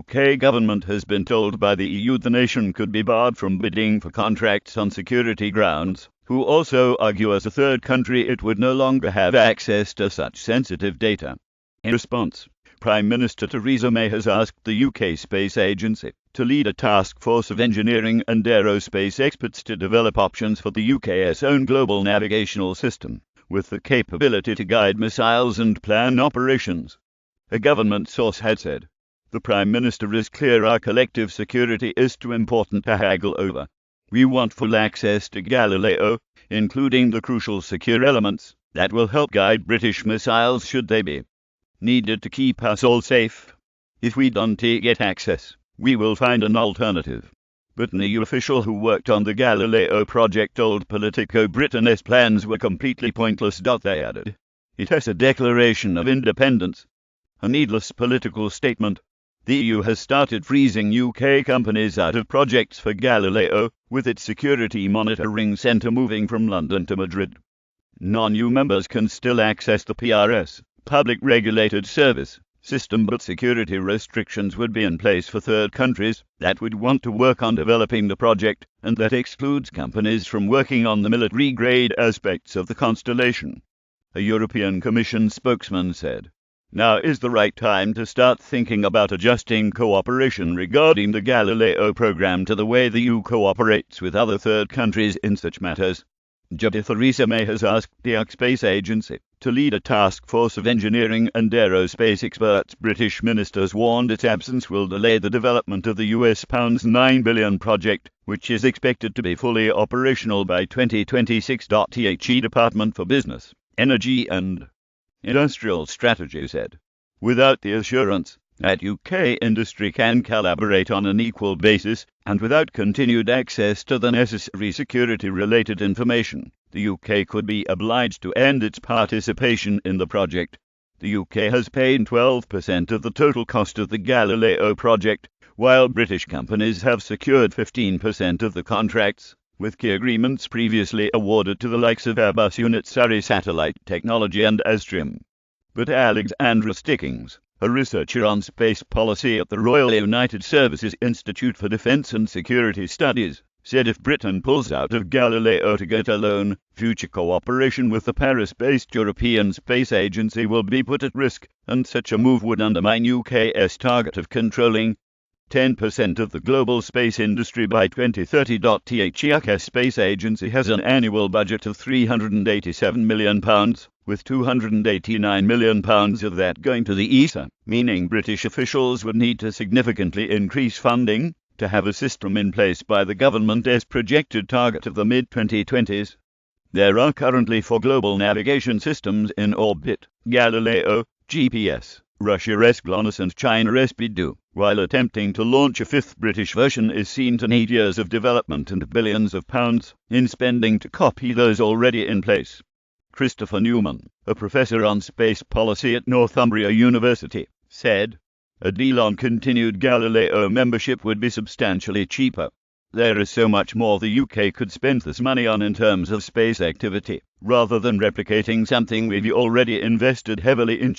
UK government has been told by the EU the nation could be barred from bidding for contracts on security grounds, who also argue as a third country it would no longer have access to such sensitive data. In response, Prime Minister Theresa May has asked the UK Space Agency to lead a task force of engineering and aerospace experts to develop options for the UK's own global navigational system, with the capability to guide missiles and plan operations. A government source had said, "The Prime Minister is clear our collective security is too important to haggle over. We want full access to Galileo, including the crucial secure elements that will help guide British missiles should they be needed to keep us all safe. If we don't get access, we will find an alternative." But an EU official who worked on the Galileo project told Politico Britain's plans were completely pointless. They added, "It is a declaration of independence, a needless political statement. The EU has started freezing UK companies out of projects for Galileo, with its security monitoring centre moving from London to Madrid. Non-EU members can still access the PRS, Public Regulated Service, system, but security restrictions would be in place for third countries that would want to work on developing the project, and that excludes companies from working on the military-grade aspects of the constellation," a European Commission spokesman said. "Now is the right time to start thinking about adjusting cooperation regarding the Galileo program to the way the EU cooperates with other third countries in such matters." Theresa May has asked the Space Agency to lead a task force of engineering and aerospace experts. British ministers warned its absence will delay the development of the US £9 billion project, which is expected to be fully operational by 2026. The Department for Business, Energy and Industrial Strategy said, "Without the assurance that UK industry can collaborate on an equal basis, and without continued access to the necessary security-related information, the UK could be obliged to end its participation in the project." The UK has paid 12% of the total cost of the Galileo project, while British companies have secured 15% of the contracts, with key agreements previously awarded to the likes of Airbus Unit Surrey Satellite Technology and Astrium. But Alexandra Stickings, a researcher on space policy at the Royal United Services Institute for Defence and Security Studies, said if Britain pulls out of Galileo to get a loan, future cooperation with the Paris-based European Space Agency will be put at risk, and such a move would undermine UK's target of controlling 10% of the global space industry by 2030. The UK Space Agency has an annual budget of £387 million, with £289 million of that going to the ESA, meaning British officials would need to significantly increase funding to have a system in place by the government's projected target of the mid-2020s. There are currently 4 global navigation systems in orbit: Galileo, GPS, Russia's GLONASS and China's BeiDou, while attempting to launch a 5th British version is seen to need years of development and billions of pounds in spending to copy those already in place. Christopher Newman, a professor on space policy at Northumbria University, said, "A deal on continued Galileo membership would be substantially cheaper. There is so much more the UK could spend this money on in terms of space activity, rather than replicating something we've already invested heavily in.